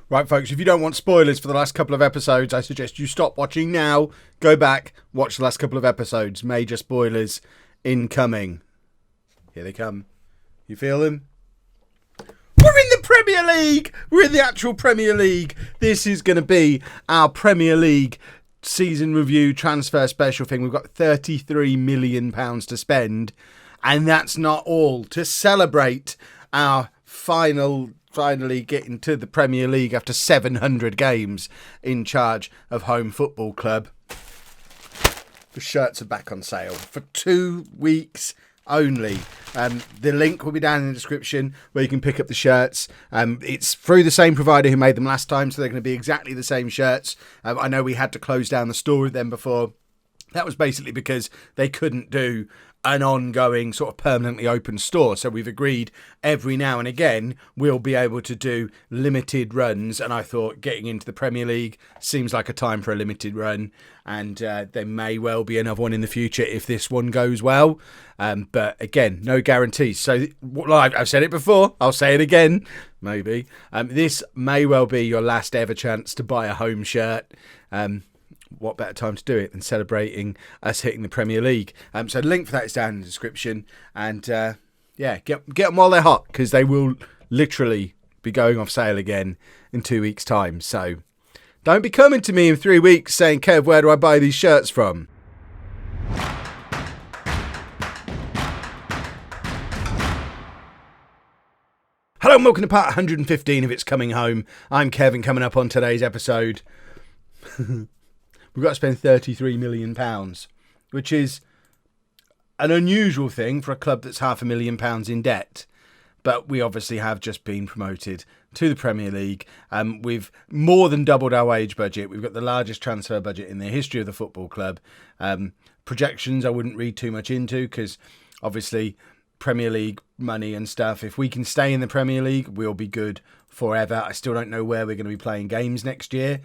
Right, folks, if you don't want spoilers for the last couple of episodes, I suggest you stop watching now, go back, watch the last couple of episodes. Major spoilers incoming. Here they come. You feel them? We're in the Premier League! We're in the actual Premier League. This is going to be our Premier League season review transfer special thing. We've got £33 million to spend, and that's not all. To celebrate our finally getting to the Premier League after 700 games in charge of Holme Football Club, the shirts are back on sale for 2 weeks only. The link will be down in the description where you can pick up the shirts. It's through the same provider who made them last time, so they're going to be exactly the same shirts. I know we had to close down the store with them before. That was basically because they couldn't do an ongoing sort of permanently open store. So we've agreed every now and again we'll be able to do limited runs. And I thought getting into the Premier League seems like a time for a limited run. And there may well be another one in the future if this one goes well. But again, no guarantees. So I've said it before. I'll say it again, maybe. This may well be your last ever chance to buy a Holme shirt. What better time to do it than celebrating us hitting the Premier League? So the link for that is down in the description. And get them while they're hot, because they will literally be going off sale again in 2 weeks' time. So don't be coming to me in 3 weeks saying, Kev, where do I buy these shirts from? Hello and welcome to part 115 of It's Coming Home. I'm Kevin. Coming up on today's episode, we've got to spend £33 million, which is an unusual thing for a club that's £500,000 in debt. But we obviously have just been promoted to the Premier League. We've more than doubled our wage budget. We've got the largest transfer budget in the history of the football club. Projections I wouldn't read too much into, because obviously Premier League money and stuff. If we can stay in the Premier League, we'll be good forever. I still don't know where we're going to be playing games next year,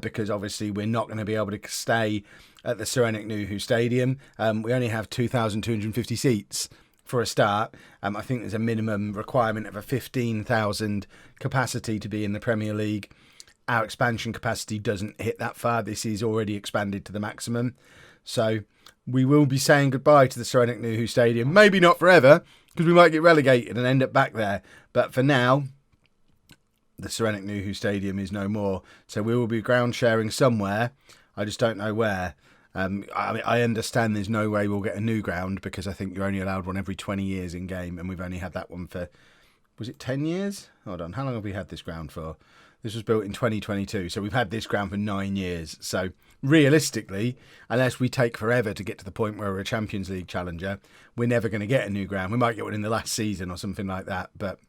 because obviously we're not going to be able to stay at the Nuhu Stadium. We only have 2,250 seats for a start. I think there's a minimum requirement of a 15,000 capacity to be in the Premier League. Our expansion capacity doesn't hit that far. This is already expanded to the maximum. So we will be saying goodbye to the Nuhu Stadium. Maybe not forever, because we might get relegated and end up back there. But for now, the Nuhu Stadium is no more. So we will be ground sharing somewhere. I just don't know where. I understand there's no way we'll get a new ground, because I think you're only allowed one every 20 years in game, and we've only had that one for, was it 10 years? Hold on, how long have we had this ground for? This was built in 2022, so we've had this ground for 9 years. So realistically, unless we take forever to get to the point where we're a Champions League challenger, we're never going to get a new ground. We might get one in the last season or something like that, but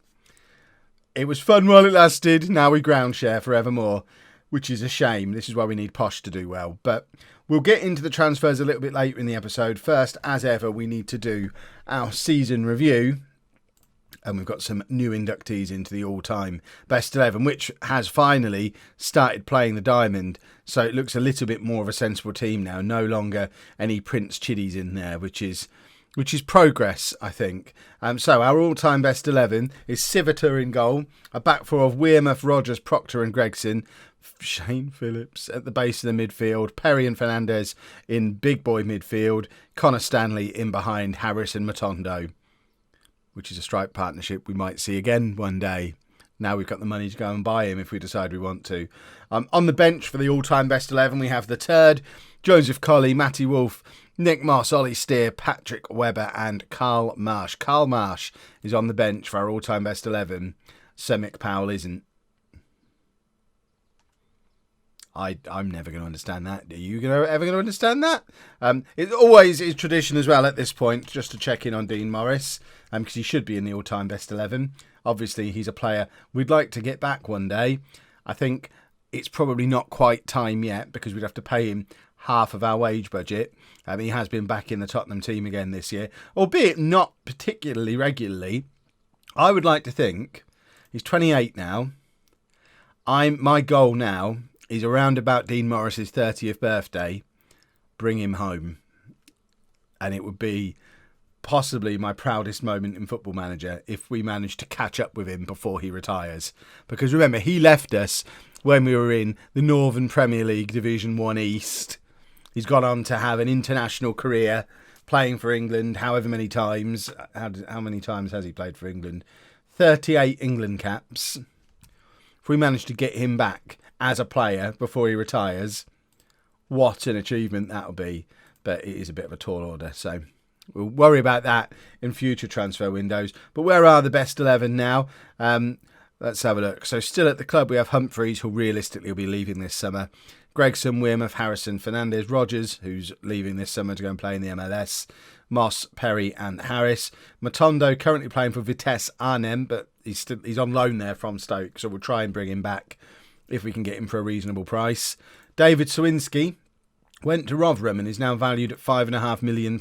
it was fun while it lasted. Now we ground share forevermore, which is a shame. This is why we need Posh to do well. But we'll get into the transfers a little bit later in the episode. First, as ever, we need to do our season review. And we've got some new inductees into the all-time best 11, which has finally started playing the diamond. So it looks a little bit more of a sensible team now. No longer any Prince Chiddies in there, which is progress, I think. So our all-time best 11 is Civitar in goal, a back four of Wearmouth, Rogers, Proctor and Gregson, Shane Phillips at the base of the midfield, Perry and Fernandez in big boy midfield, Connor Stanley in behind, Harris and Matondo, which is a strike partnership we might see again one day. Now we've got the money to go and buy him if we decide we want to. On the bench for the all-time best 11, we have the Turd, Joseph Colley, Matty Wolfe, Nick Moss, Ollie Steer, Patrick Webber and Carl Marsh. Carl Marsh is on the bench for our all-time best 11. Sir Mick Powell isn't. I'm never going to understand that. Are you ever going to understand that? It always is tradition as well at this point just to check in on Dean Morris, because he should be in the all-time best 11. Obviously, he's a player we'd like to get back one day. I think it's probably not quite time yet, because we'd have to pay him half of our wage budget. He has been back in the Tottenham team again this year, albeit not particularly regularly. I would like to think he's 28 now. My goal now is around about Dean Morris's 30th birthday, bring him home. And it would be possibly my proudest moment in Football Manager if we manage to catch up with him before he retires. Because remember, he left us when we were in the Northern Premier League Division 1 East. He's gone on to have an international career playing for England however many times. How many times has he played for England? 38 England caps. If we manage to get him back as a player before he retires, what an achievement that will be. But it is a bit of a tall order, so we'll worry about that in future transfer windows. But where are the best 11 now? Let's have a look. So still at the club, we have Humphreys, who realistically will be leaving this summer. Gregson, Wearmouth, Harrison, Fernandez, Rogers, who's leaving this summer to go and play in the MLS. Moss, Perry and Harris. Matondo currently playing for Vitesse Arnhem, but he's on loan there from Stoke, so we'll try and bring him back if we can get him for a reasonable price. David Sawinski went to Rotherham and is now valued at £5.5 million.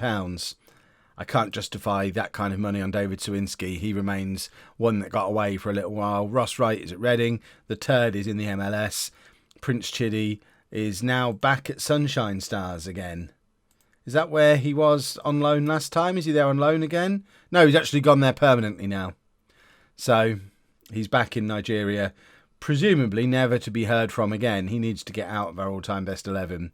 I can't justify that kind of money on David Sawinski. He remains one that got away for a little while. Ross Wright is at Reading. The Turd is in the MLS. Prince Chidi is now back at Sunshine Stars again. Is that where he was on loan last time? Is he there on loan again? No, he's actually gone there permanently now. So he's back in Nigeria, presumably never to be heard from again. He needs to get out of our all-time best 11.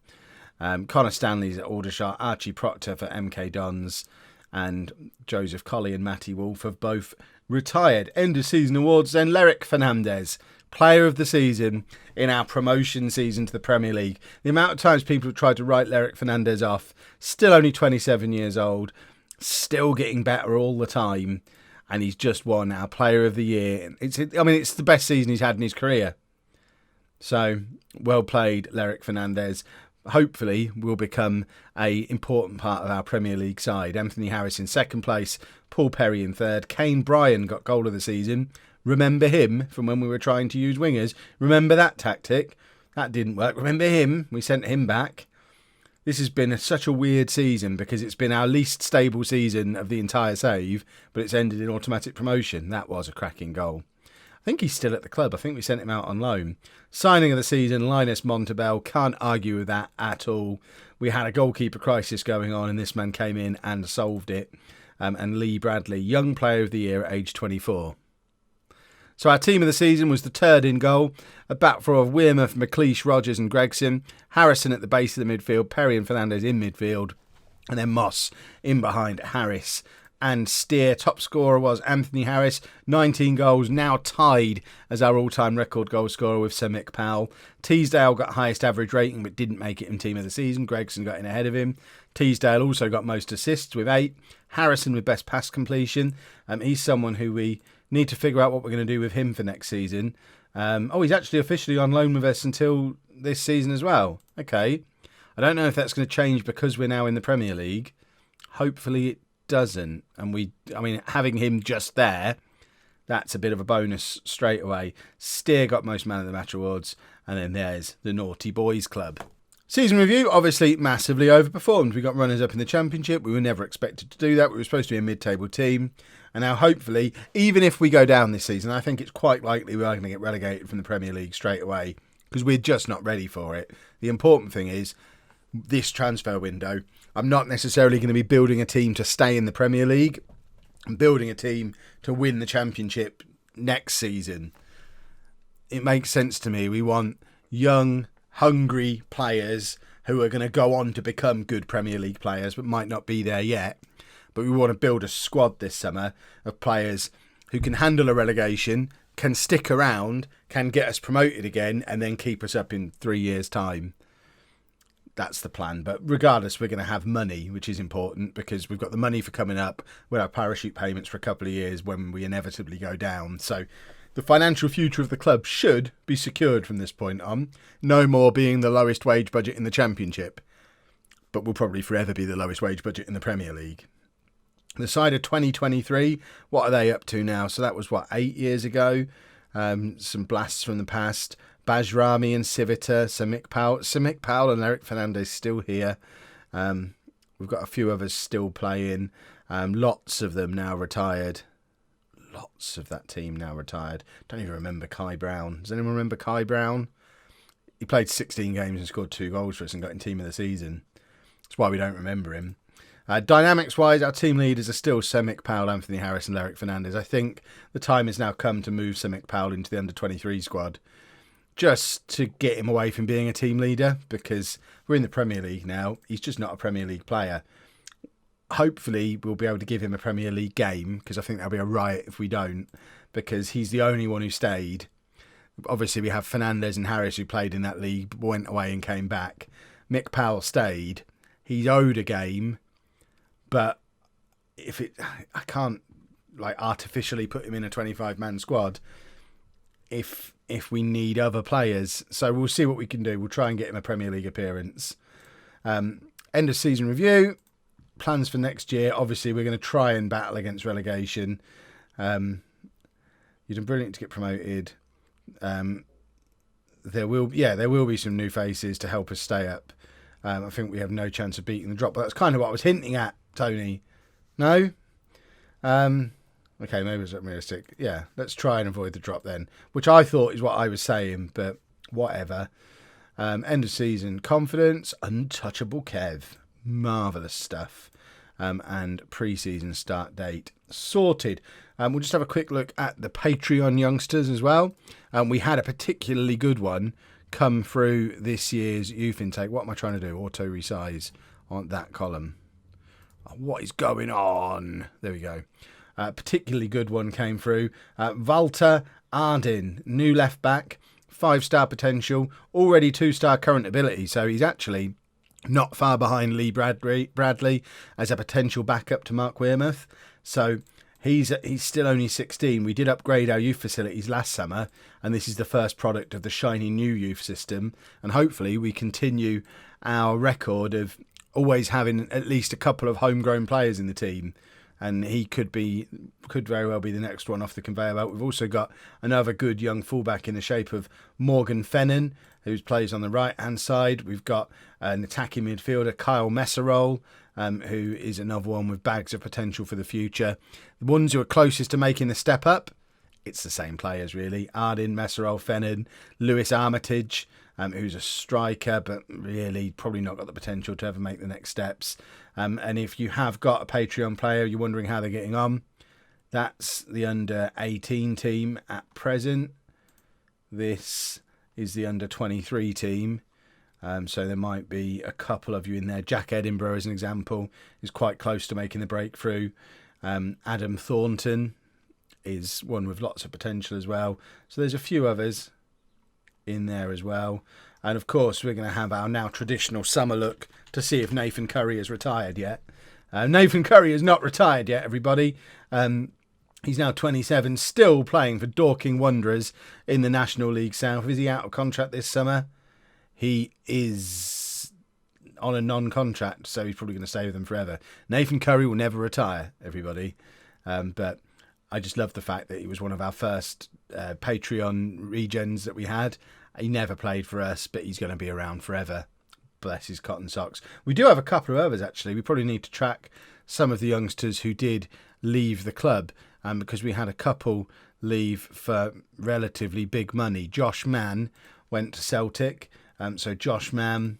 Connor Stanley's at Aldershot, Archie Proctor for MK Dons, and Joseph Colley and Matty Wolf have both retired. End of season awards then. Lerick Fernandez, Player of the Season in our promotion season to the Premier League. The amount of times people have tried to write Lerick Fernandez off, still only 27 years old, still getting better all the time, and he's just won our Player of the Year. It's the best season he's had in his career. So, well played, Lerick Fernandez. Hopefully will become a important part of our Premier League side. Anthony Harris in second place, Paul Perry in third. Kane Bryan got goal of the season. Remember him from when we were trying to use wingers? Remember that tactic? That didn't work. Remember him? We sent him back. This has been such a weird season because it's been our least stable season of the entire save, but it's ended in automatic promotion. That was a cracking goal. I think he's still at the club. I think we sent him out on loan. Signing of the season, Linus Montebel. Can't argue with that at all. We had a goalkeeper crisis going on and this man came in and solved it. And Lee Bradley, Young Player of the Year at age 24. So our team of the season was the Turd in goal. A back four of Wearmouth, McLeish, Rogers and Gregson. Harrison at the base of the midfield. Perry and Fernandez in midfield. And then Moss in behind Harris and Steer. Top scorer was Anthony Harris, 19 goals, now tied as our all-time record goal scorer with Sir Mick Powell. Teasdale got highest average rating but didn't make it in team of the season. Gregson got in ahead of him. Teasdale also got most assists with 8. Harrison with best pass completion. He's someone who we need to figure out what we're going to do with him for next season. He's actually officially on loan with us until this season as well. Okay. I don't know if that's going to change because we're now in the Premier League. Hopefully it doesn't. And having him just there, that's a bit of a bonus straight away. Steer got most man of the match awards. And then there's the Naughty Boys Club. Season review, obviously massively overperformed. We got runners up in the Championship. We were never expected to do that. We were supposed to be a mid-table team. And now hopefully, even if we go down this season, I think it's quite likely we are going to get relegated from the Premier League straight away because we're just not ready for it. The important thing is this transfer window. I'm not necessarily going to be building a team to stay in the Premier League. I'm building a team to win the Championship next season. It makes sense to me. We want young, hungry players who are going to go on to become good Premier League players but might not be there yet. But we want to build a squad this summer of players who can handle a relegation, can stick around, can get us promoted again, and then keep us up in 3 years' time. That's the plan. But regardless, we're going to have money, which is important because we've got the money for coming up. We'll have parachute payments for a couple of years when we inevitably go down. So the financial future of the club should be secured from this point on. No more being the lowest wage budget in the Championship. But we'll probably forever be the lowest wage budget in the Premier League. The side of 2023, what are they up to now? So that was, 8 years ago? Some blasts from the past. Bajrami and Civita, Sir Mick Powell and Eric Fernandez still here. We've got a few others still playing. Lots of them now retired. Lots of that team now retired. Don't even remember Kai Brown. Does anyone remember Kai Brown? He played 16 games and scored 2 goals for us and got in team of the season. That's why we don't remember him. Dynamics-wise, our team leaders are still Semic Powell, Anthony Harris and Eric Fernandez. I think the time has now come to move Semic Powell into the under-23 squad, just to get him away from being a team leader, because we're in the Premier League now. He's just not a Premier League player. Hopefully, we'll be able to give him a Premier League game, because I think that'll be a riot if we don't, because he's the only one who stayed. Obviously, we have Fernandez and Harris who played in that league, went away and came back. Mick Powell stayed. He's owed a game. But I can't artificially put him in a 25-man squad if we need other players. So we'll see what we can do. We'll try and get him a Premier League appearance. End of season review. Plans for next year. Obviously, we're going to try and battle against relegation. You've done brilliant to get promoted. There will be some new faces to help us stay up. I think we have no chance of beating the drop, but that's kind of what I was hinting at, Tony. No? Okay, maybe it's unrealistic. Yeah, let's try and avoid the drop then, which I thought is what I was saying, but whatever. End of season confidence, untouchable Kev. Marvellous stuff. And pre-season start date sorted. We'll just have a quick look at the Patreon youngsters as well. We had a particularly good one come through this year's youth intake. What am I trying to do? Auto resize on that column. What is going on? There we go. Particularly good one came through. Walter Ardin, new left back, 5-star potential, already 2-star current ability. So he's actually not far behind Lee Bradley as a potential backup to Mark Wearmouth. So he's still only 16. We did upgrade our youth facilities last summer, and this is the first product of the shiny new youth system. And hopefully we continue our record of always having at least a couple of homegrown players in the team. And he could very well be the next one off the conveyor belt. We've also got another good young fullback in the shape of Morgan Fennon, who plays on the right-hand side. We've got an attacking midfielder, Kyle Messerol, who is another one with bags of potential for the future. The ones who are closest to making the step up, it's the same players really. Ardin, Messerol, Fennon, Lewis Armitage, who's a striker, but really probably not got the potential to ever make the next steps. And if you have got a Patreon player, you're wondering how they're getting on, that's the under-18 team at present. This is the under-23 team. So there might be a couple of you in there. Jack Edinburgh, as an example, is quite close to making the breakthrough. Adam Thornton is one with lots of potential as well. So there's a few others in there as well. And of course, we're going to have our now traditional summer look to see if Nathan Curry has retired yet. Nathan Curry is not retired yet, everybody. He's now 27, still playing for Dorking Wanderers in the National League South. Is he out of contract this summer? He is on a non-contract, so he's probably going to stay with them forever. Nathan Curry will never retire, everybody. But I just love the fact that he was one of our first Patreon regens that we had. He never played for us, but he's going to be around forever. Bless his cotton socks. We do have a couple of others, actually. We probably need to track some of the youngsters who did leave the club, because we had a couple leave for relatively big money. Josh Mann went to Celtic. So Josh Mann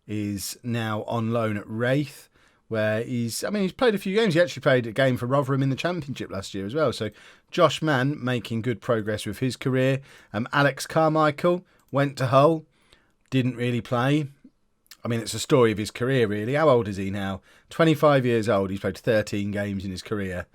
is now on loan at Wraith, where he's played a few games. He actually played a game for Rotherham in the Championship last year as well. So Josh Mann making good progress with his career. Alex Carmichael went to Hull, didn't really play. It's a story of his career, really. How old is he now? 25 years old. He's played 13 games in his career.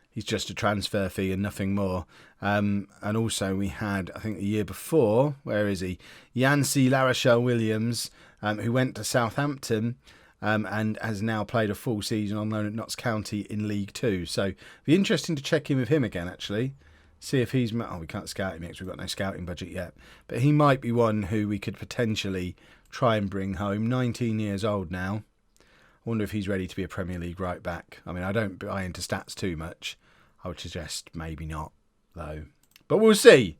He's just a transfer fee and nothing more. And also we had, I think the year before, where is he? Yancey Larochelle Williams, who went to Southampton and has now played a full season on loan at Notts County in League Two. So it'd be interesting to check in with him again, actually. See if he's... we can't scout him yet because we've got no scouting budget yet. But he might be one who we could potentially try and bring home. 19 years old now. I wonder if he's ready to be a Premier League right back. I don't buy into stats too much. I would suggest maybe not, though. But we'll see.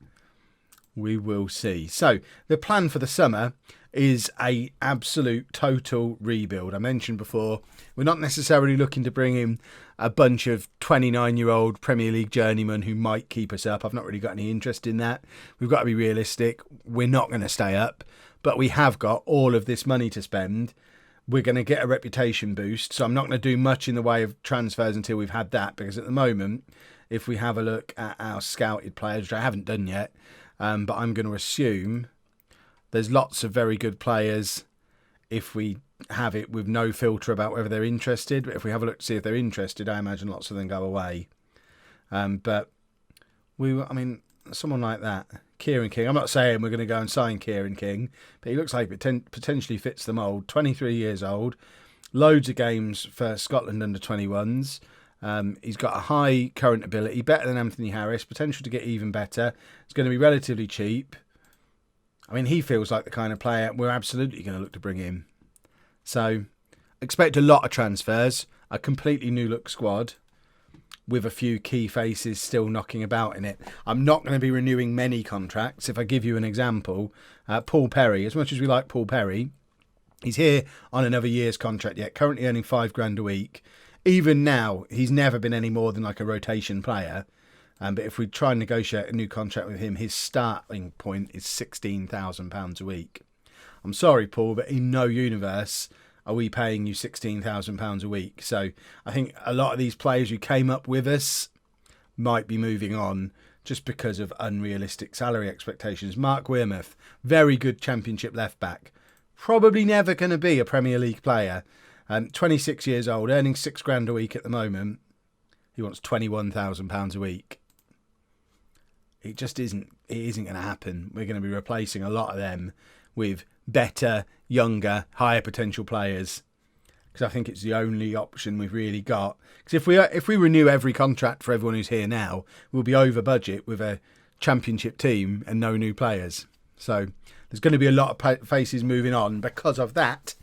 We will see. So the plan for the summer is a absolute total rebuild. I mentioned before, we're not necessarily looking to bring in a bunch of 29-year-old Premier League journeymen who might keep us up. I've not really got any interest in that. We've got to be realistic. We're not going to stay up, but we have got all of this money to spend. we're going to get a reputation boost. So I'm not going to do much in the way of transfers until we've had that, because at the moment, if we have a look at our scouted players, which I haven't done yet, but I'm going to assume there's lots of very good players if we have it with no filter about whether they're interested. But if we have a look to see if they're interested, I imagine lots of them go away. But someone like that, Kieran King. I'm not saying we're going to go and sign Kieran King, but he looks like potentially fits the mould. 23 years old, loads of games for Scotland under 21s. He's got a high current ability, better than Anthony Harris, potential to get even better. It's going to be relatively cheap. I mean, he feels like the kind of player we're absolutely going to look to bring in. So, expect a lot of transfers, a completely new look squad, with a few key faces still knocking about in it. I'm not going to be renewing many contracts. If I give you an example, Paul Perry, as much as we like Paul Perry, he's here on another year's contract yet, currently earning $5,000 a week. Even now, he's never been any more than like a rotation player. But if we try and negotiate a new contract with him, his starting point is £16,000 a week. I'm sorry, Paul, but in no universe are we paying you £16,000 a week. So I think a lot of these players who came up with us might be moving on just because of unrealistic salary expectations. Mark Wearmouth, very good Championship left back. Probably never going to be a Premier League player. 26 years old, earning £6,000 a week at the moment. He wants £21,000 a week. It just isn't. It isn't going to happen. We're going to be replacing a lot of them with better, younger, higher potential players, because I think it's the only option we've really got. Because if we renew every contract for everyone who's here now, we'll be over budget with a Championship team and no new players. So there's going to be a lot of faces moving on because of that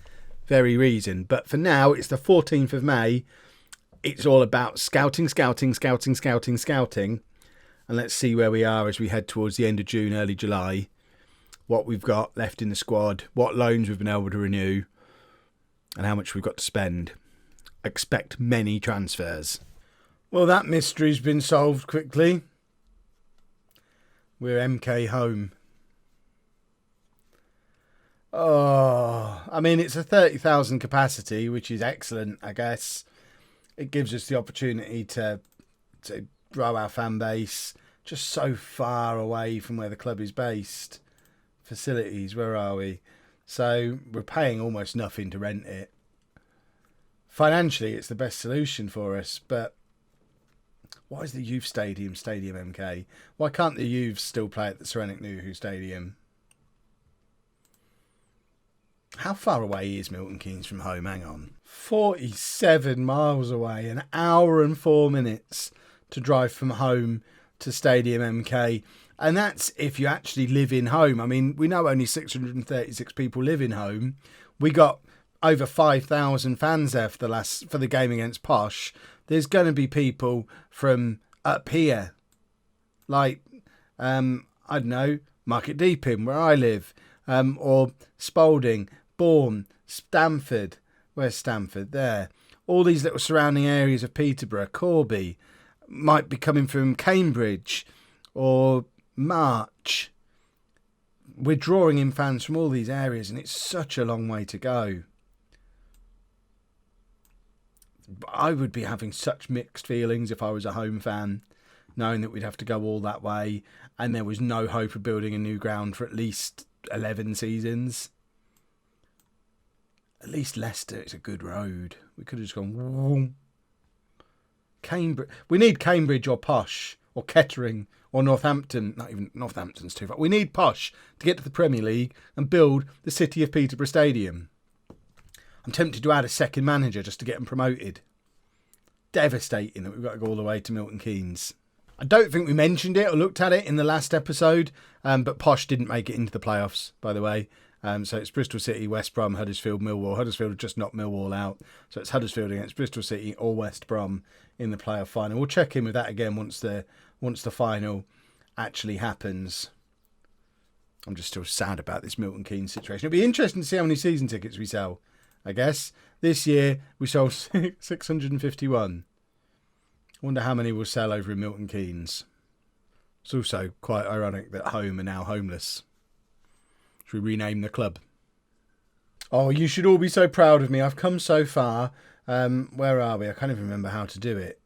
very reason. But for now, it's the 14th of May. It's all about scouting. And let's see where we are as we head towards the end of June, early July. What we've got left in the squad, what loans we've been able to renew, and how much we've got to spend. Expect many transfers. Well, that mystery's been solved quickly. We're MK home. Oh, I mean, it's a 30,000 capacity, which is excellent, I guess. It gives us the opportunity to grow our fan base, just so far away from where the club is based. Facilities, where are we? So we're paying almost nothing to rent it. Financially, it's the best solution for us, but why is the youth Stadium MK? Why can't the youths still play at the Ceramic Nuhu Stadium? How far away is Milton Keynes from home? Hang on. 47 miles away, an hour and 4 minutes to drive from home to Stadium MK. And that's if you actually live in home. I mean, we know only 636 people live in home. We got over 5,000 fans there for the game against Posh. There's going to be people from up here, like, I don't know, Market Deeping, where I live, or Spalding, Bourne, Stamford. Where's Stamford? There. All these little surrounding areas of Peterborough, Corby, might be coming from Cambridge or March. We're drawing in fans from all these areas, and it's such a long way to go. I would be having such mixed feelings if I was a home fan, knowing that we'd have to go all that way and there was no hope of building a new ground for at least 11 seasons. At least Leicester, it's a good road. We could have just gone, whoa. Cambridge. We need Cambridge or Posh or Kettering or Northampton. Not even Northampton's too far. We need Posh to get to the Premier League and build the City of Peterborough Stadium. I'm tempted to add a second manager just to get them promoted. Devastating that we've got to go all the way to Milton Keynes. I don't think we mentioned it or looked at it in the last episode, but Posh didn't make it into the playoffs, by the way. So it's Bristol City, West Brom, Huddersfield, Millwall. Huddersfield have just knocked Millwall out. So it's Huddersfield against Bristol City or West Brom in the playoff final. We'll check in with that again once the final actually happens. I'm just still sad about this Milton Keynes situation. It'll be interesting to see how many season tickets we sell, I guess. This year we sold 651. I wonder how many we'll sell over in Milton Keynes. It's also quite ironic that Home are now homeless. Should we rename the club? Oh, you should all be so proud of me. I've come so far. Where are we? I can't even remember how to do it.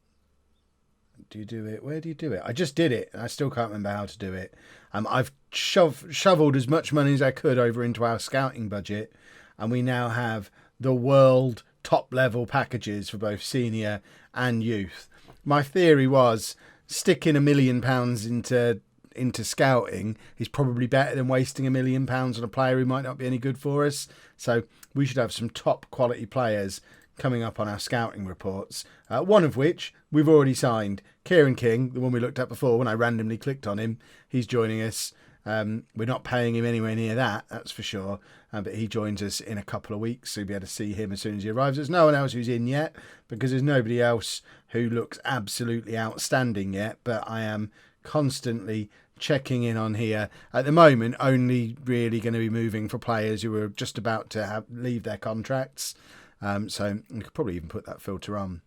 Do you do it? Where do you do it? I just did it, and I still can't remember how to do it. I've shoveled as much money as I could over into our scouting budget, and we now have the world top level packages for both senior and youth. My theory was sticking £1 million into scouting is probably better than wasting £1 million on a player who might not be any good for us. So we should have some top quality players coming up on our scouting reports, one of which we've already signed. Kieran King, the one we looked at before when I randomly clicked on him, he's joining us. We're not paying him anywhere near that's for sure, but he joins us in a couple of weeks, so you'll be able to see him as soon as he arrives. There's no one else who's in yet, because there's nobody else who looks absolutely outstanding yet, but I am constantly checking in on here. At the moment, only really going to be moving for players who are just about to leave their contracts. So you could probably even put that filter on.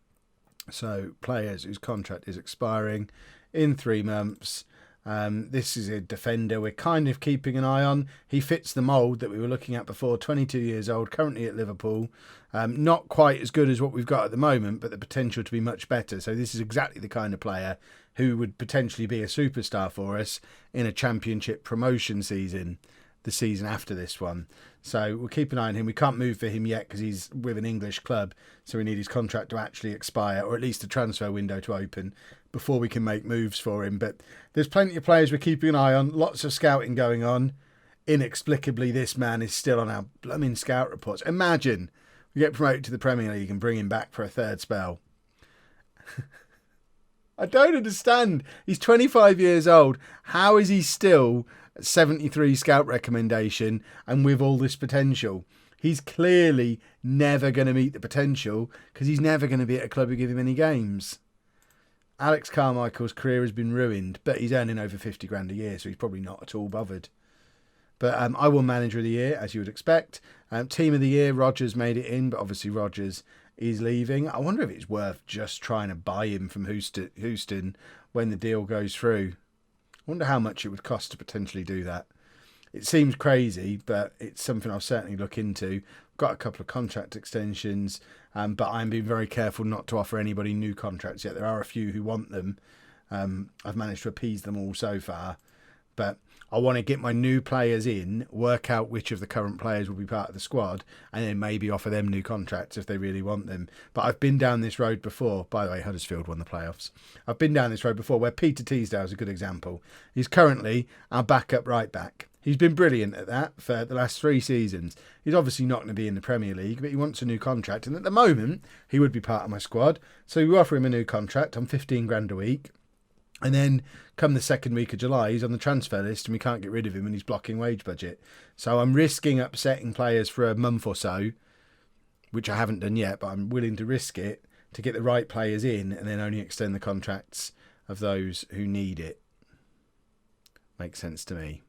So players whose contract is expiring in 3 months. This is a defender we're kind of keeping an eye on. He fits the mould that we were looking at before. 22 years old, currently at Liverpool. Not quite as good as what we've got at the moment, but the potential to be much better. So this is exactly the kind of player who would potentially be a superstar for us in a championship promotion season, the season after this one. So we'll keep an eye on him. We can't move for him yet because he's with an English club, so we need his contract to actually expire, or at least a transfer window to open, before we can make moves for him. But there's plenty of players we're keeping an eye on, lots of scouting going on. Inexplicably, this man is still on our blooming scout reports. Imagine we get promoted to the Premier League and bring him back for a third spell. I don't understand. He's 25 years old. How is he still 73 scout recommendation and with all this potential? He's clearly never going to meet the potential because he's never going to be at a club who give him any games. Alex Carmichael's career has been ruined, but he's earning over 50 grand a year, so he's probably not at all bothered. But I won Manager of the Year, as you would expect. Team of the Year, Rodgers made it in, but obviously Rodgers is leaving. I wonder if it's worth just trying to buy him from Houston when the deal goes through. I wonder how much it would cost to potentially do that. It seems crazy, but it's something I'll certainly look into. Got a couple of contract extensions, but I'm being very careful not to offer anybody new contracts yet. There are a few who want them. I've managed to appease them all so far, but I want to get my new players in, work out which of the current players will be part of the squad, and then maybe offer them new contracts if they really want them. But I've been down this road before. By the way, Huddersfield won the playoffs. I've been down this road before where Peter Teasdale is a good example. He's currently our backup right back. He's been brilliant at that for the last 3 seasons. He's obviously not going to be in the Premier League, but he wants a new contract. And at the moment, he would be part of my squad. So we offer him a new contract on 15 grand a week. And then come the second week of July, he's on the transfer list and we can't get rid of him and he's blocking wage budget. So I'm risking upsetting players for a month or so, which I haven't done yet, but I'm willing to risk it to get the right players in and then only extend the contracts of those who need it. Makes sense to me.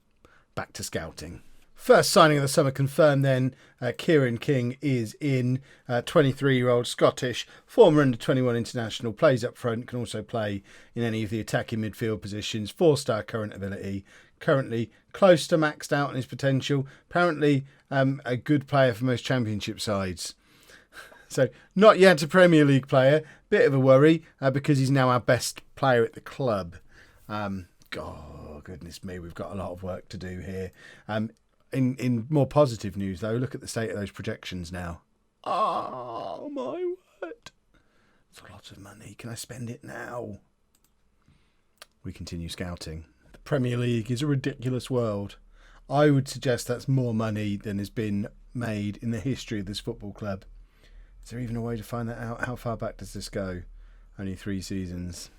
Back to scouting. First signing of the summer confirmed then, Kieran King is in, 23-year-old Scottish, former under-21 international, plays up front, can also play in any of the attacking midfield positions, 4-star current ability, currently close to maxed out on his potential, apparently a good player for most championship sides. So not yet a Premier League player, bit of a worry because he's now our best player at the club. Oh, goodness me, we've got a lot of work to do here. In more positive news, though, look at the state of those projections now. Oh, my word. It's a lot of money. Can I spend it now? We continue scouting. The Premier League is a ridiculous world. I would suggest that's more money than has been made in the history of this football club. Is there even a way to find that out? How far back does this go? Only 3 seasons.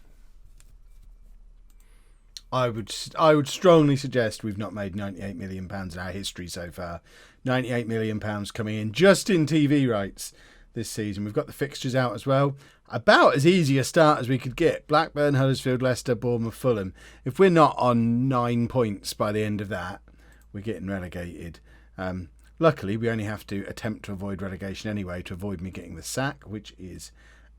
I would strongly suggest we've not made £98 million in our history so far. £98 million coming in just in TV rights this season. We've got the fixtures out as well. About as easy a start as we could get. Blackburn, Huddersfield, Leicester, Bournemouth, Fulham. If we're not on 9 points by the end of that, we're getting relegated. Luckily, we only have to attempt to avoid relegation anyway, to avoid me getting the sack, which is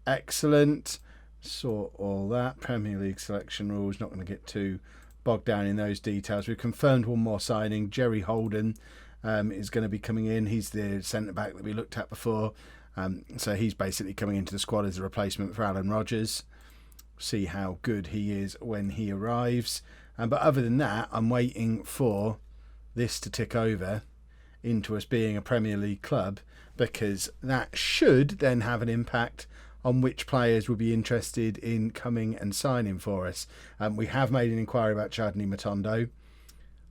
excellent. Sort all that. Premier League selection rules, not going to get too bogged down in those details. We've confirmed one more signing, Jerry Holden, is going to be coming in. He's the centre-back that we looked at before. So he's basically coming into the squad as a replacement for Alan Rodgers. See how good he is when he arrives. But other than that, I'm waiting for this to tick over into us being a Premier League club, because that should then have an impact on which players will be interested in coming and signing for us. We have made an inquiry about Chadney Matondo.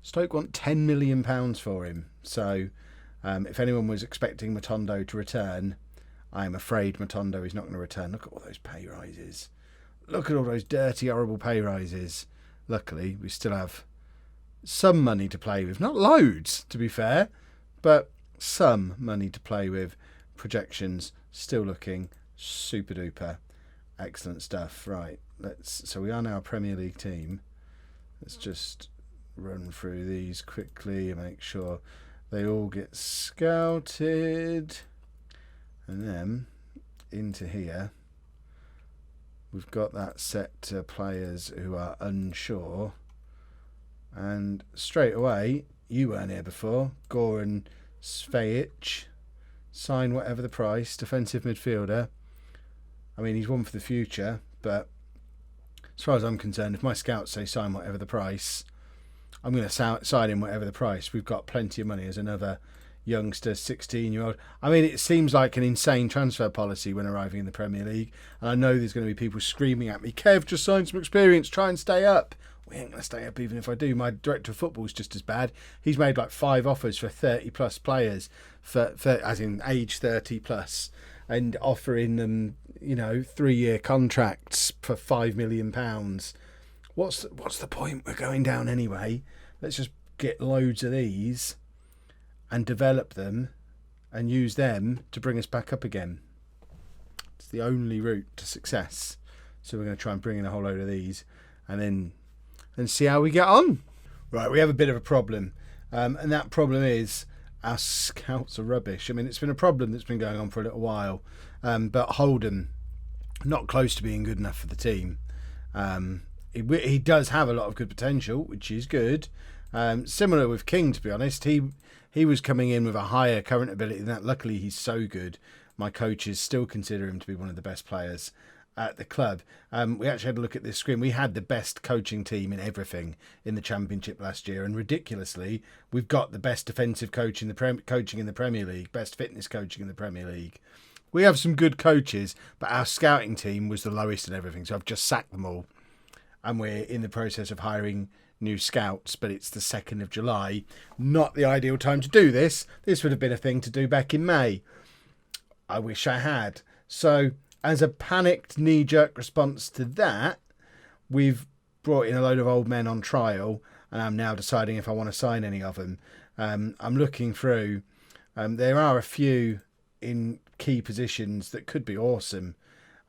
Stoke want £10 million for him. So if anyone was expecting Matondo to return, I'm afraid Matondo is not going to return. Look at all those pay rises. Look at all those dirty, horrible pay rises. Luckily, we still have some money to play with. Not loads, to be fair, but some money to play with. Projections still looking super duper. Excellent stuff. Right, so we are now a Premier League team. Let's just run through these quickly and make sure they all get scouted. And then into here, we've got that set to players who are unsure. And straight away, you weren't here before, Goran Svejic, sign whatever the price, defensive midfielder. I mean, he's one for the future, but as far as I'm concerned, if my scouts say sign whatever the price, I'm going to sign him whatever the price. We've got plenty of money as another youngster, 16-year-old. I mean, it seems like an insane transfer policy when arriving in the Premier League. And I know there's going to be people screaming at me, Kev, just sign some experience, try and stay up. We ain't going to stay up even if I do. My director of football is just as bad. He's made like 5 offers for 30-plus players, as in age 30-plus, and offering them, 3-year contracts for £5 million. What's the point? We're going down anyway. Let's just get loads of these and develop them and use them to bring us back up again. It's the only route to success. So we're going to try and bring in a whole load of these and then see how we get on. Right, we have a bit of a problem. And that problem is our scouts are rubbish. I mean, it's been a problem that's been going on for a little while. But Holden, not close to being good enough for the team. He does have a lot of good potential, which is good. Similar with King, to be honest. He was coming in with a higher current ability than that. Luckily, he's so good. My coaches still consider him to be one of the best players at the club. We actually had a look at this screen. We had the best coaching team in everything in the Championship last year, and ridiculously, we've got the best defensive coach in the coaching in the Premier League, best fitness coaching in the Premier League. We have some good coaches, but our scouting team was the lowest in everything, so I've just sacked them all. And we're in the process of hiring new scouts, but it's the 2nd of July. Not the ideal time to do this. This would have been a thing to do back in May. I wish I had. So, as a panicked knee-jerk response to that, we've brought in a load of old men on trial, and I'm now deciding if I want to sign any of them. I'm looking through. There are a few in key positions that could be awesome.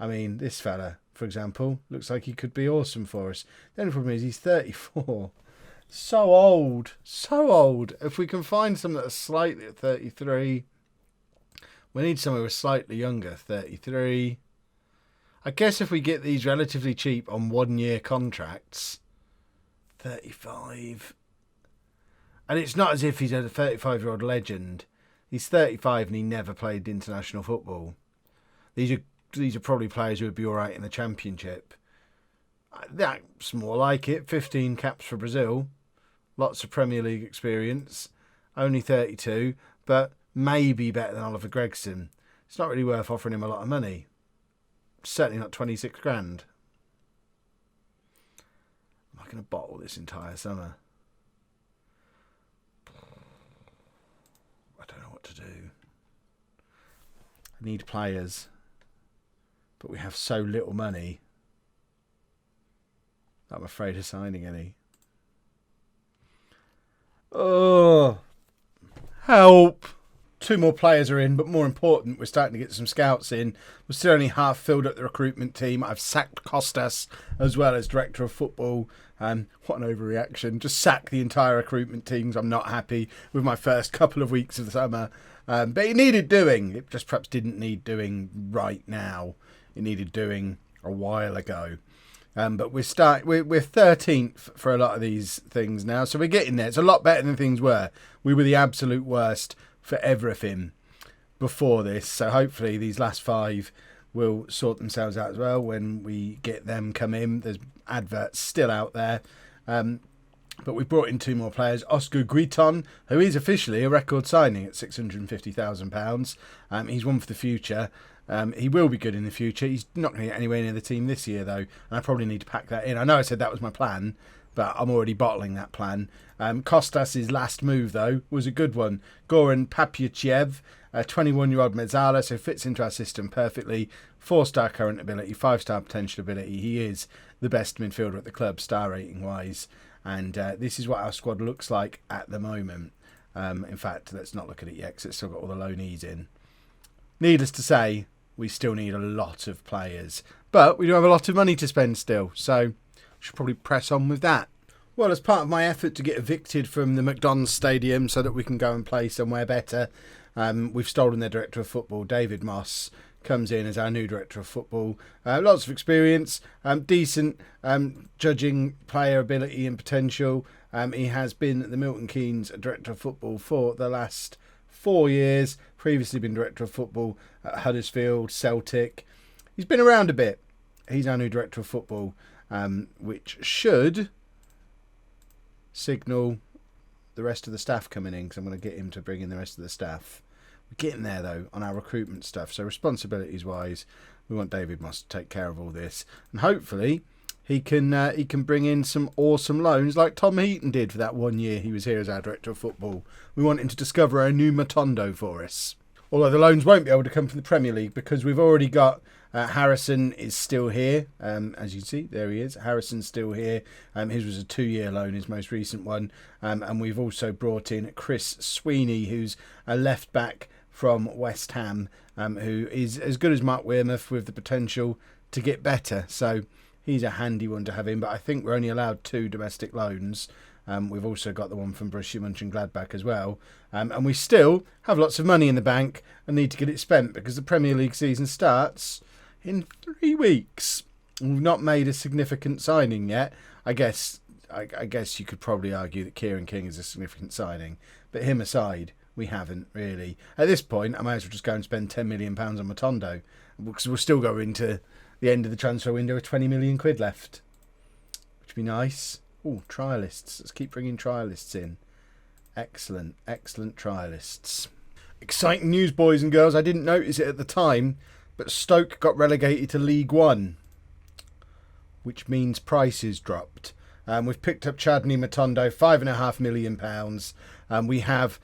I mean, this fella, for example, looks like he could be awesome for us. The only problem is he's 34. So old. So old. If we can find some that are slightly at 33, we need someone who is slightly younger, 33. I guess if we get these relatively cheap on 1-year contracts, 35. And it's not as if he's a 35-year-old legend. He's 35 and he never played international football. These are probably players who would be all right in the Championship. That's more like it. 15 caps for Brazil. Lots of Premier League experience. Only 32, but maybe better than Oliver Gregson. It's not really worth offering him a lot of money. Certainly not 26 grand. Am I going to bottle this entire summer? I don't know what to do. I need players. But we have so little money that I'm afraid of signing any. Oh, help. 2 more players are in, but more important, we're starting to get some scouts in. We're still only half filled up the recruitment team. I've sacked Costas as well as director of football. What an overreaction. Just sack the entire recruitment team. I'm not happy with my first couple of weeks of the summer. But it needed doing. It just perhaps didn't need doing right now. It needed doing a while ago. But we're 13th for a lot of these things now, so we're getting there. It's a lot better than things were. We were the absolute worst for everything before this, so hopefully these last 5 will sort themselves out as well when we get them come in. There's adverts still out there. But we've brought in 2 more players. Oscar Guiton, who is officially a record signing at £650,000. He's one for the future. He will be good in the future. He's not going to get anywhere near the team this year, though. And I probably need to pack that in. I know I said that was my plan, but I'm already bottling that plan. Kostas' last move, though, was a good one. Goran Papyachev, a 21-year-old Mezzala, so fits into our system perfectly. 4-star current ability, 5-star potential ability. He is the best midfielder at the club, star rating-wise. And this is what our squad looks like at the moment. In fact, let's not look at it yet because it's still got all the loanees in. Needless to say, we still need a lot of players. But we do have a lot of money to spend still, so should probably press on with that. Well, as part of my effort to get evicted from the McDonald's Stadium so that we can go and play somewhere better, we've stolen their director of football. David Moss comes in as our new director of football. Lots of experience, decent judging player ability and potential. He has been the Milton Keynes director of football for the last 4 years. Previously been director of football at Huddersfield, Celtic. He's been around a bit. He's our new director of football, which should signal the rest of the staff coming in, because I'm going to get him to bring in the rest of the staff. We're getting there, though, on our recruitment stuff. So responsibilities-wise, we want David Moss to take care of all this. And hopefully he can bring in some awesome loans like Tom Heaton did for that 1 year he was here as our director of football. We want him to discover a new Matondo for us. Although the loans won't be able to come from the Premier League because we've already got Harrison is still here. As you see, there he is. Harrison's still here. His was a 2-year loan, his most recent one. And we've also brought in Chris Sweeney, who's a left-back from West Ham, who is as good as Mark Wearmouth with the potential to get better. So he's a handy one to have in, but I think we're only allowed 2 domestic loans. We've also got the one from Borussia Mönchengladbach as well. And we still have lots of money in the bank and need to get it spent because the Premier League season starts in 3 weeks. We've not made a significant signing yet. I guess you could probably argue that Kieran King is a significant signing, but him aside, we haven't really. At this point, I might as well just go and spend £10 million on Matondo because we'll still go into the end of the transfer window with 20 million quid left, which would be nice. Oh, trialists. Let's keep bringing trialists in. Excellent trialists. Exciting news, boys and girls. I didn't notice it at the time, but Stoke got relegated to League One, which means prices dropped. We've picked up Chadney Matondo, £5.5 million. We have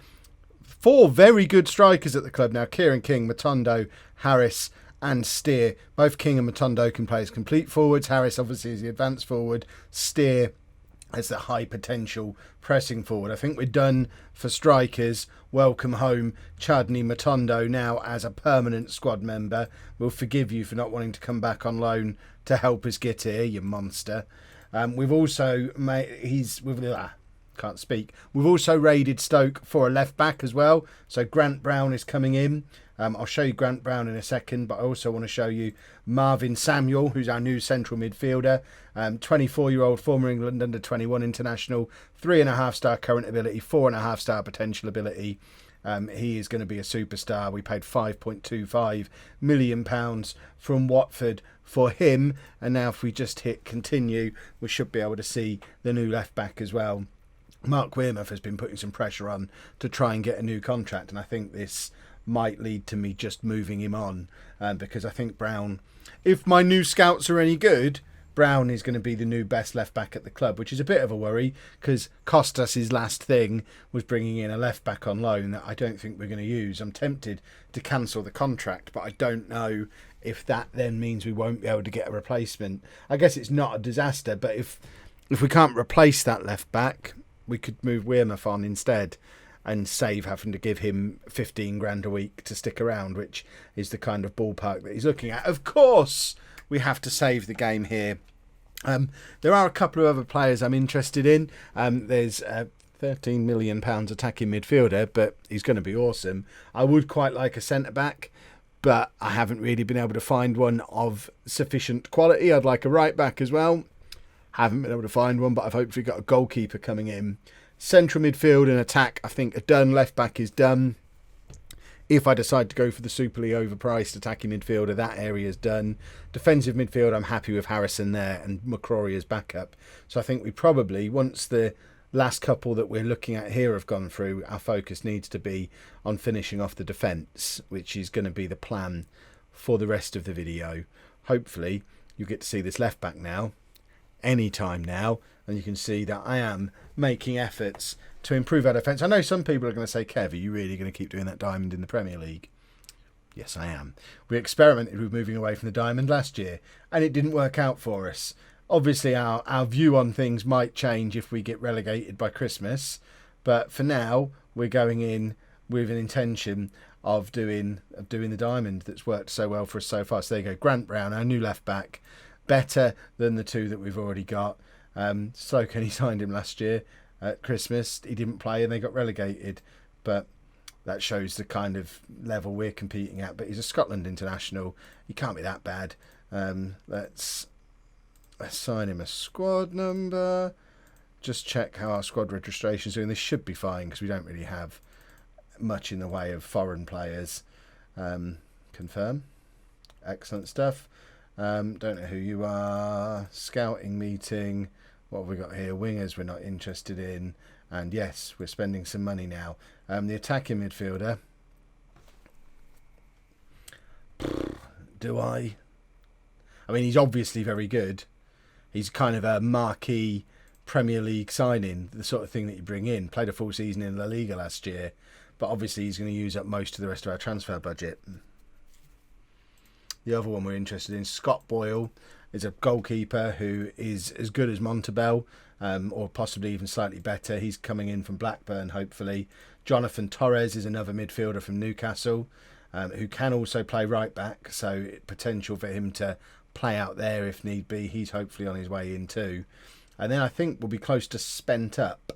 4 very good strikers at the club now. Kieran King, Matondo, Harris and Steer. Both King and Matondo can play as complete forwards. Harris obviously is the advanced forward. Steer as the high potential pressing forward. I think we're done for strikers. Welcome home Chadney Matondo now as a permanent squad member. We'll forgive you for not wanting to come back on loan to help us get here, you monster. We've also can't speak. We've also raided Stoke for a left back as well. So Grant Brown is coming in. I'll show you Grant Brown in a second, but I also want to show you Marvin Samuel, who's our new central midfielder. 24-year-old former England under-21 international, 3.5-star current ability, 4.5-star potential ability. He is going to be a superstar. We paid £5.25 million from Watford for him. And now if we just hit continue, we should be able to see the new left back as well. Mark Wearmouth has been putting some pressure on to try and get a new contract, and I think this might lead to me just moving him on because I think Brown, if my new scouts are any good, Brown is going to be the new best left back at the club, which is a bit of a worry because Kostas' last thing was bringing in a left back on loan that I don't think we're going to use. I'm tempted to cancel the contract, but I don't know if that then means we won't be able to get a replacement. I guess it's not a disaster, but if we can't replace that left back, we could move Wearmouth on instead and save having to give him 15 grand a week to stick around, which is the kind of ballpark that he's looking at. Of course, we have to save the game here. There are a couple of other players I'm interested in. There's a £13 million attacking midfielder, but he's going to be awesome. I would quite like a centre-back. but I haven't really been able to find one of sufficient quality. I'd like a right back as well. Haven't been able to find one, but I've hopefully got a goalkeeper coming in. Central midfield and attack, I think, are done. Left back is done. If I decide to go for the superly overpriced attacking midfielder, that area is done. Defensive midfield, I'm happy with Harrison there and McCrory as backup. So I think we probably, once the last couple that we're looking at here have gone through, our focus needs to be on finishing off the defence, which is going to be the plan for the rest of the video. Hopefully, you get to see this left back now, anytime now, and you can see that I am making efforts to improve our defence. I know some people are going to say, Kev, are you really going to keep doing that diamond in the Premier League? Yes, I am. We experimented with moving away from the diamond last year, and it didn't work out for us. Obviously, our view on things might change if we get relegated by Christmas, but for now, we're going in with an intention of doing the diamond that's worked so well for us so far. So there you go, Grant Brown, our new left back, better than the two that we've already got. Stoke only signed him last year at Christmas. He didn't play and they got relegated, but that shows the kind of level we're competing at. But he's a Scotland international. He can't be that bad. Let's assign him a squad number. Just check how our squad registration is doing. This should be fine because we don't really have much in the way of foreign players. Confirm. Excellent stuff. Don't know who you are. Scouting meeting. What have we got here? Wingers we're not interested in. And yes, we're spending some money now. The attacking midfielder. Do I mean, he's obviously very good. He's kind of a marquee Premier League signing, the sort of thing that you bring in. Played a full season in La Liga last year, but obviously he's going to use up most of the rest of our transfer budget. The other one we're interested in, Scott Boyle, is a goalkeeper who is as good as Montebello, or possibly even slightly better. He's coming in from Blackburn, hopefully. Jonathan Torres is another midfielder from Newcastle, who can also play right back, so potential for him to play out there if need be. He's hopefully on his way in too. And then I think we'll be close to spent up.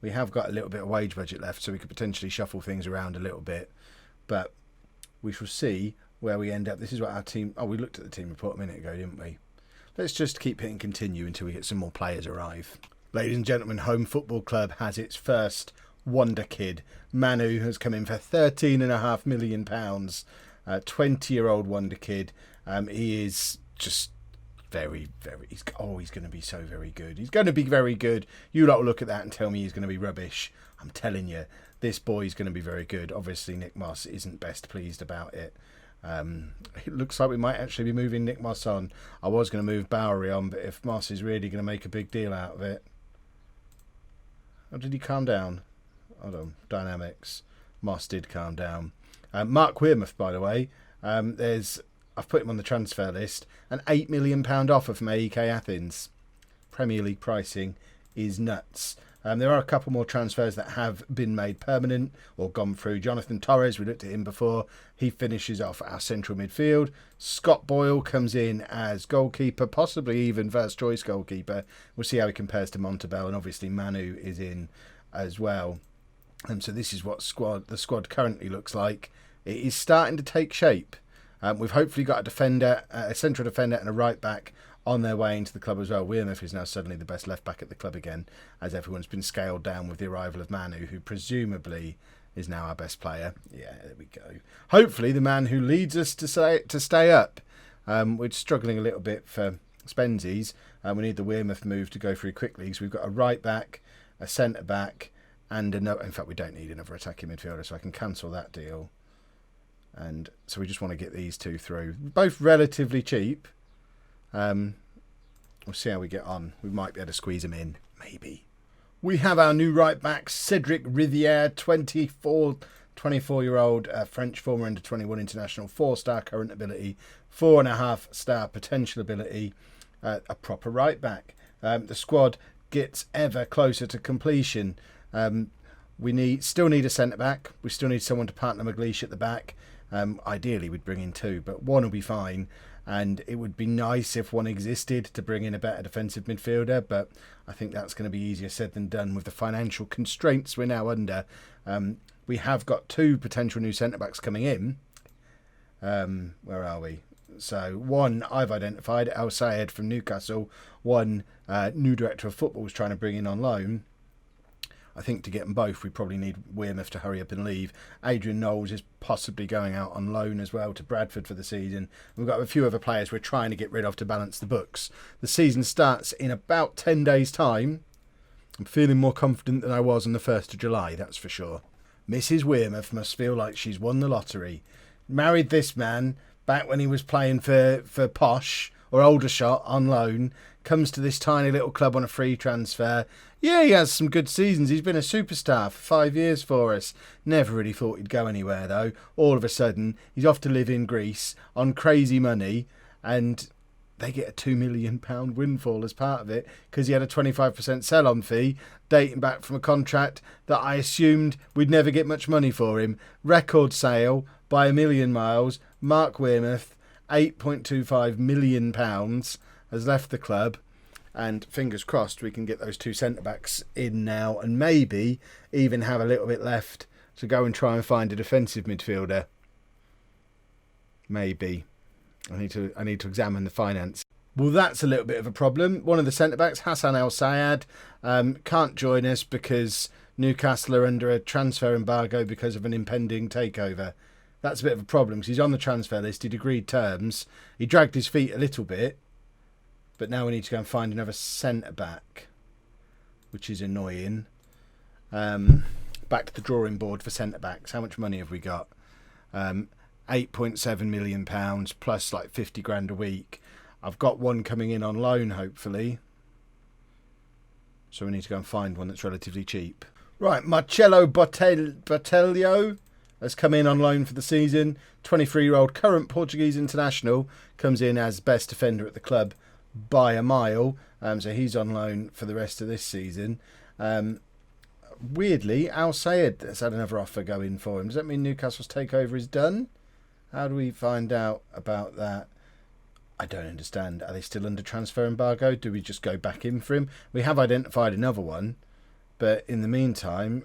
We have got a little bit of wage budget left, so we could potentially shuffle things around a little bit. But we shall see where we end up. This is what our team... Oh, we looked at the team report a minute ago, didn't we? Let's just keep hitting continue until we get some more players arrive. Ladies and gentlemen, Holme Football Club has its first wonder kid. Manu has come in for £13.5 million. 20-year-old wonder kid. He is just very, very... He's going to be so very good. He's going to be very good. You lot will look at that and tell me he's going to be rubbish. I'm telling you, this boy's going to be very good. Obviously, Nick Moss isn't best pleased about it. It looks like we might actually be moving Nick Moss on. I was going to move Bowery on, but if Moss is really going to make a big deal out of it... Oh, did he calm down? Hold on. Dynamics. Moss did calm down. Mark Wearmouth, by the way. I've put him on the transfer list. An £8 million offer from AEK Athens. Premier League pricing is nuts. There are a couple more transfers that have been made permanent or gone through. Jonathan Torres, we looked at him before. He finishes off our central midfield. Scott Boyle comes in as goalkeeper, possibly even first choice goalkeeper. We'll see how he compares to Montebello, and obviously Manu is in as well. So this is what the squad currently looks like. It is starting to take shape. We've hopefully got a defender, a central defender and a right back on their way into the club as well. Wearmouth is now suddenly the best left back at the club again, as everyone's been scaled down with the arrival of Manu, who presumably is now our best player. Yeah, there we go. Hopefully the man who leads us to stay up. We're struggling a little bit for Spensies. We need the Wearmouth move to go through quickly, because we've got a right back, a centre back, and another... In fact, we don't need another attacking midfielder, so I can cancel that deal. And so we just want to get these two through. Both relatively cheap. We'll see how we get on. We might be able to squeeze them in. Maybe. We have our new right back, Cedric Riviere, 24-year-old French former under-21 international, 4-star current ability, 4.5-star potential ability, a proper right back. The squad gets ever closer to completion. We still need a centre back. We still need someone to partner McLeish at the back. Ideally, we'd bring in two, but one will be fine. And it would be nice if one existed to bring in a better defensive midfielder, but I think that's going to be easier said than done with the financial constraints we're now under. We have got two potential new centre-backs coming in. Where are we? So one I've identified, Al Sayed from Newcastle. One new director of football is trying to bring in on loan. I think to get them both, we probably need Wearmouth to hurry up and leave. Adrian Knowles is possibly going out on loan as well to Bradford for the season. We've got a few other players we're trying to get rid of to balance the books. The season starts in about 10 days' time. I'm feeling more confident than I was on the 1st of July, that's for sure. Mrs. Wearmouth must feel like she's won the lottery. Married this man back when he was playing for Posh or Aldershot on loan. Comes to this tiny little club on a free transfer. Yeah, he has some good seasons. He's been a superstar for 5 years for us. Never really thought he'd go anywhere, though. All of a sudden, he's off to live in Greece on crazy money, and they get a £2 million windfall as part of it because he had a 25% sell-on fee dating back from a contract that I assumed we'd never get much money for him. Record sale by a million miles. Mark Wearmouth, £8.25 million, has left the club. And fingers crossed we can get those two centre-backs in now and maybe even have a little bit left to go and try and find a defensive midfielder. Maybe. I need to examine the finance. Well, that's a little bit of a problem. One of the centre-backs, Hassan El Sayed, can't join us because Newcastle are under a transfer embargo because of an impending takeover. That's a bit of a problem because he's on the transfer list. He'd agreed terms. He dragged his feet a little bit. But now we need to go and find another centre-back, which is annoying. Back to the drawing board for centre-backs. How much money have we got? £8.7 million plus like 50 grand a week. I've got one coming in on loan, hopefully. So we need to go and find one that's relatively cheap. Right, Marcelo Botelho has come in on loan for the season. 23-year-old current Portuguese international. Comes in as best defender at the club by a mile, so he's on loan for the rest of this season. Weirdly, Al Sayed has had another offer go in for him. Does that mean Newcastle's takeover is done? How do we find out about that? I don't understand. Are they still under transfer embargo? Do we just go back in for him? We have identified another one, but in the meantime,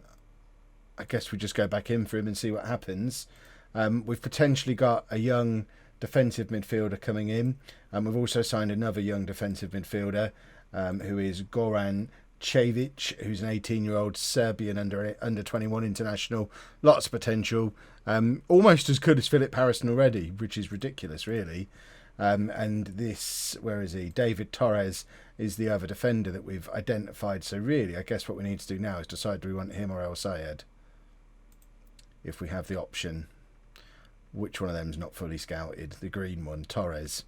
I guess we just go back in for him and see what happens. We've potentially got a young defensive midfielder coming in. We've also signed another young defensive midfielder who is Goran Cevic, who's an 18-year-old Serbian under 21 international. Lots of potential. Almost as good as Philip Harrison already, which is ridiculous, really. And this, where is he? David Torres is the other defender that we've identified. So really, I guess what we need to do now is decide do we want him or El Sayed, if we have the option. Which one of them's not fully scouted? The green one, Torres.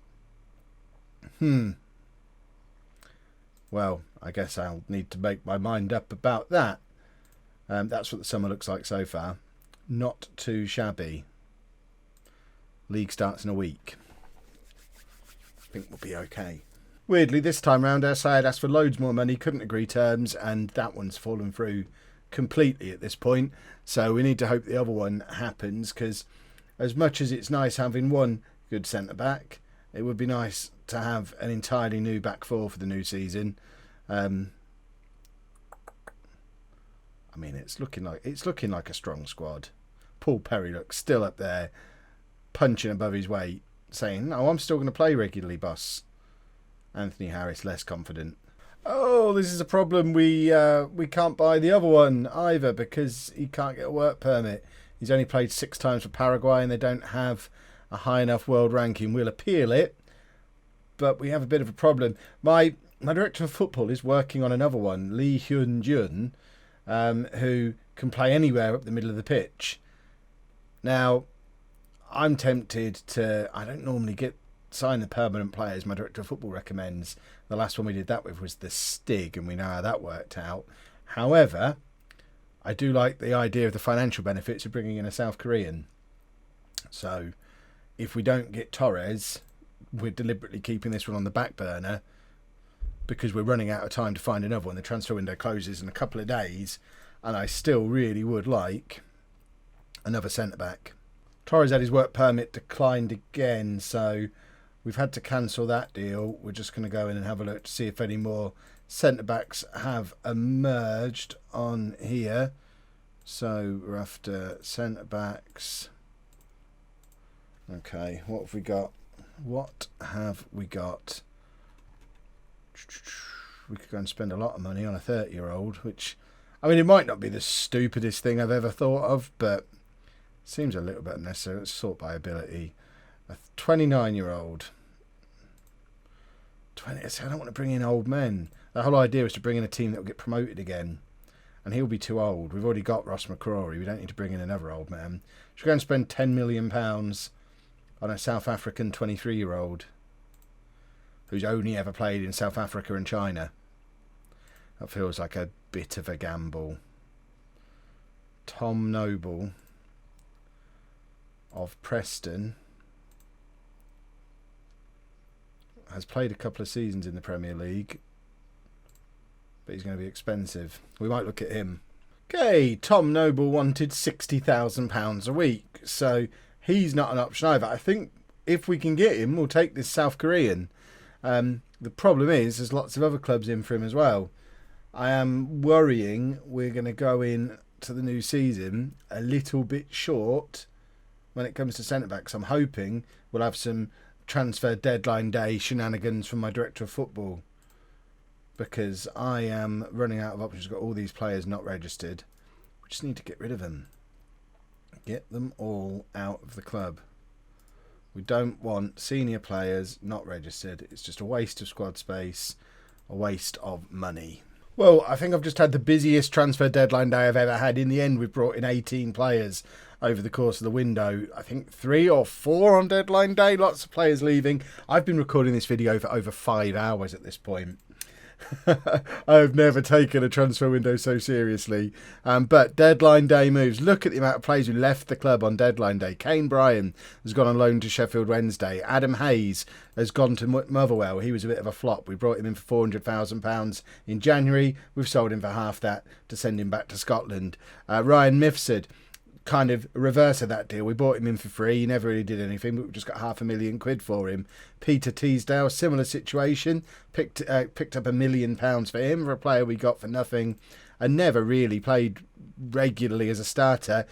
Well, I guess I'll need to make my mind up about that. That's what the summer looks like so far. Not too shabby. League starts in a week. I think we'll be okay. Weirdly, this time round, our side asked for loads more money, couldn't agree terms, and that one's fallen through completely at this point. So we need to hope the other one happens, because as much as it's nice having one good centre-back, it would be nice to have an entirely new back four for the new season. I mean, it's looking like a strong squad. Paul Perry looks still up there, punching above his weight, saying, "No, I'm still going to play regularly, boss." Anthony Harris less confident. Oh, this is a problem. We can't buy the other one either because he can't get a work permit. He's only played 6 times for Paraguay and they don't have a high enough world ranking. We'll appeal it, but we have a bit of a problem. My director of football is working on another one, Lee Hyun-jun, who can play anywhere up the middle of the pitch. Now, I'm tempted to... I don't normally sign the permanent players my director of football recommends. The last one we did that with was the Stig, and we know how that worked out. However, I do like the idea of the financial benefits of bringing in a South Korean. So, if we don't get Torres, we're deliberately keeping this one on the back burner because we're running out of time to find another one. The transfer window closes in a couple of days, and I still really would like another centre-back. Torres had his work permit declined again, so we've had to cancel that deal. We're just going to go in and have a look to see if any more centre-backs have emerged on here. So we're after centre-backs. Okay, what have we got? What have we got? We could go and spend a lot of money on a 30-year-old, which, I mean, it might not be the stupidest thing I've ever thought of, but seems a little bit unnecessary. Let's sort by ability. A 29-year-old. I don't want to bring in old men. The whole idea is to bring in a team that will get promoted again. And he'll be too old. We've already got Ross McCrory. We don't need to bring in another old man. Should we go and spend £10 million on a South African 23-year-old who's only ever played in South Africa and China? That feels like a bit of a gamble. Tom Noble of Preston has played a couple of seasons in the Premier League, but he's going to be expensive. We might look at him. Okay, Tom Noble wanted £60,000 a week, so he's not an option either. I think if we can get him, we'll take this South Korean. The problem is there's lots of other clubs in for him as well. I am worrying we're going to go in to the new season a little bit short when it comes to centre-backs. I'm hoping we'll have some transfer deadline day shenanigans from my director of football, because I am running out of options. We've got all these players not registered. We just need to get rid of them. Get them all out of the club. We don't want senior players not registered. It's just a waste of squad space, a waste of money. Well, I think I've just had the busiest transfer deadline day I've ever had. In the end, we've brought in 18 players over the course of the window. I think 3 or 4 on deadline day. Lots of players leaving. I've been recording this video for over 5 hours at this point. I've never taken a transfer window so seriously. But deadline day moves. Look at the amount of players who left the club on deadline day. Kane Bryan has gone on loan to Sheffield Wednesday. Adam Hayes has gone to Motherwell. He was a bit of a flop. We brought him in for £400,000 in January. We've sold him for half that to send him back to Scotland. Ryan Mifsud, kind of reverse of that deal. We bought him in for free. He never really did anything, but we just got £500,000 for him. Peter Teasdale, similar situation. Picked up £1 million for him, for a player we got for nothing and never really played regularly as a starter.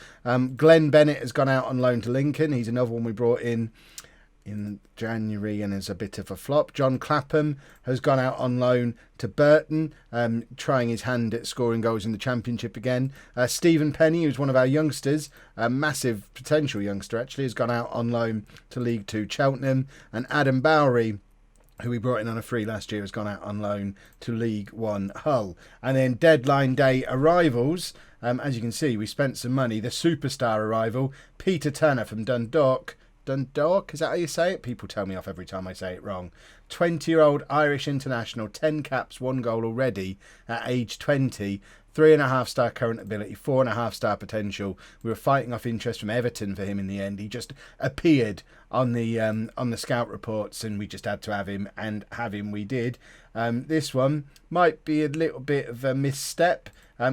Glenn Bennett has gone out on loan to Lincoln. He's another one we brought in January and is a bit of a flop. John Clapham has gone out on loan to Burton, trying his hand at scoring goals in the Championship again. Stephen Penny, who's one of our youngsters, a massive potential youngster actually, has gone out on loan to League 2 Cheltenham. And Adam Bowery, who we brought in on a free last year, has gone out on loan to League 1 Hull. And then deadline day arrivals, as you can see, we spent some money. The superstar arrival, Peter Turner from Dundalk, is that how you say it? People tell me off every time I say it wrong. 20-year-old Irish international, 10 caps, 1 goal already at age 20. 3.5-star current ability, 4.5-star potential. We were fighting off interest from Everton for him in the end. He just appeared on the scout reports, and we just had to have him, and have him we did. This one might be a little bit of a misstep.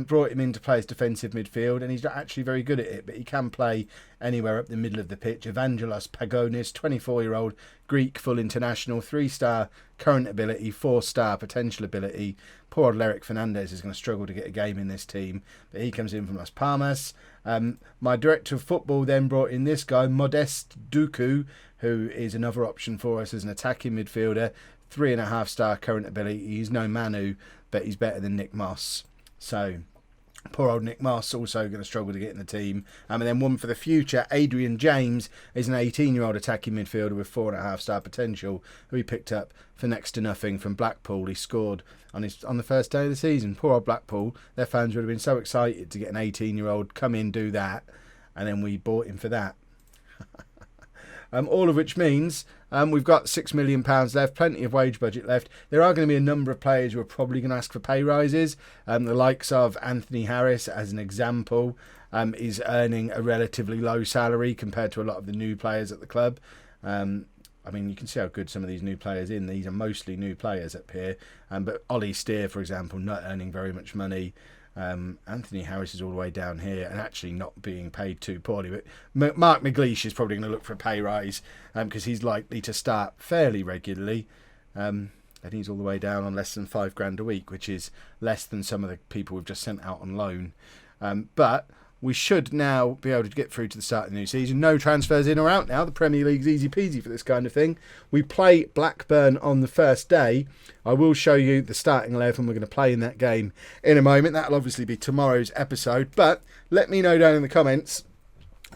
Brought him in to play as defensive midfield, and he's not actually very good at it, but he can play anywhere up the middle of the pitch. Evangelos Pagonis, 24-year-old Greek full international, 3-star current ability, 4-star potential ability. Poor old Lerick Fernandez is going to struggle to get a game in this team, but he comes in from Las Palmas. My director of football then brought in this guy, Modest Duku, who is another option for us as an attacking midfielder. 3.5-star current ability. He's no Manu, but he's better than Nick Moss. So, poor old Nick Moss also going to struggle to get in the team. And then one for the future, Adrian James is an 18-year-old attacking midfielder with 4.5-star potential, who he picked up for next to nothing from Blackpool. He scored on the first day of the season. Poor old Blackpool. Their fans would have been so excited to get an 18-year-old come in, do that, and then we bought him for that. All of which means we've got £6 million left, plenty of wage budget left. There are going to be a number of players who are probably going to ask for pay rises. The likes of Anthony Harris, as an example, is earning a relatively low salary compared to a lot of the new players at the club. I mean, you can see how good some of these new players in. These are mostly new players up here. But Ollie Steer, for example, not earning very much money. Anthony Harris is all the way down here and actually not being paid too poorly. But Mark McLeish is probably going to look for a pay rise because he's likely to start fairly regularly. And he's all the way down on less than £5,000 a week, which is less than some of the people we've just sent out on loan. But we should now be able to get through to the start of the new season. No transfers in or out now. The Premier League's easy peasy for this kind of thing. We play Blackburn on the first day. I will show you the starting 11 we're going to play in that game in a moment. That'll obviously be tomorrow's episode. But let me know down in the comments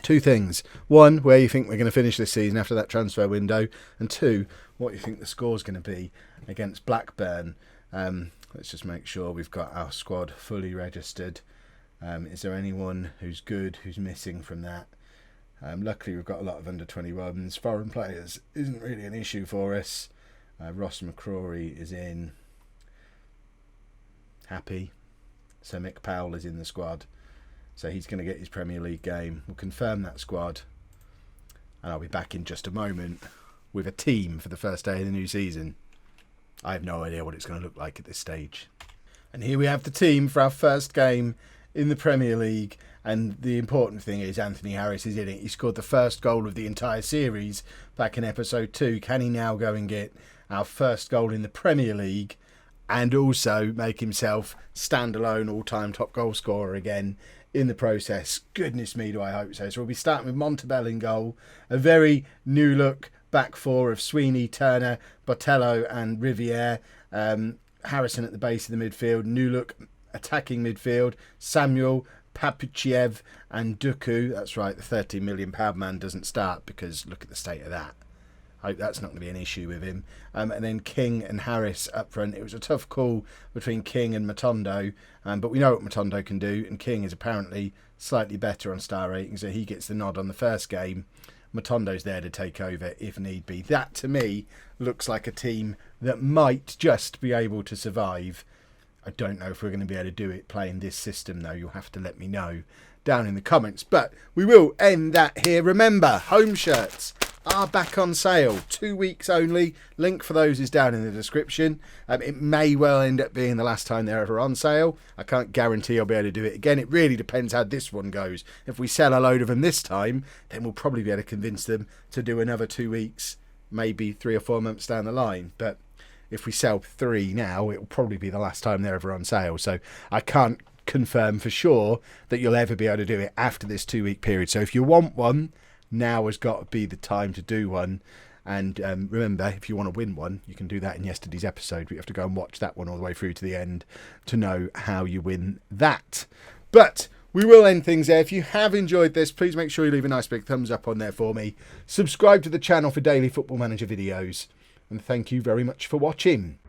two things. One, where you think we're going to finish this season after that transfer window. And two, what you think the score's going to be against Blackburn. Let's just make sure we've got our squad fully registered. Is there anyone who's good, who's missing from that? Luckily, we've got a lot of under-21s. Foreign players isn't really an issue for us. Ross McCrory is in. Happy. So Mick Powell is in the squad. So he's going to get his Premier League game. We'll confirm that squad. And I'll be back in just a moment with a team for the first day of the new season. I have no idea what it's going to look like at this stage. And here we have the team for our first game in the Premier League. And the important thing is Anthony Harris is in it. He scored the first goal of the entire series back in episode 2. Can he now go and get our first goal in the Premier League and also make himself standalone all-time top goal scorer again in the process? Goodness me, do I hope so. So we'll be starting with Montebello in goal. A very new look back four of Sweeney, Turner, Botello and Riviere. Harrison at the base of the midfield. New look attacking midfield. Samuel, Papuchiev and Duku. That's right, the £13 million man doesn't start because look at the state of that. I hope that's not going to be an issue with him. And then King and Harris up front. It was a tough call between King and Matondo, but we know what Matondo can do, and King is apparently slightly better on star rating, so he gets the nod on the first game. Matondo's there to take over if need be. That, to me, looks like a team that might just be able to survive. I don't know if we're going to be able to do it playing this system, though. You'll have to let me know down in the comments. But we will end that here. Remember, home shirts are back on sale. 2 weeks only. Link for those is down in the description. It may well end up being the last time they're ever on sale. I can't guarantee I'll be able to do it again. It really depends how this one goes. If we sell a load of them this time, then we'll probably be able to convince them to do another 2 weeks, maybe 3 or 4 months down the line. But if we sell 3 now, it will probably be the last time they're ever on sale. So I can't confirm for sure that you'll ever be able to do it after this 2 week period. So if you want one, now has got to be the time to do one. And remember, if you want to win one, you can do that in yesterday's episode. You have to go and watch that one all the way through to the end to know how you win that. But we will end things there. If you have enjoyed this, please make sure you leave a nice big thumbs up on there for me. Subscribe to the channel for daily Football Manager videos. And thank you very much for watching.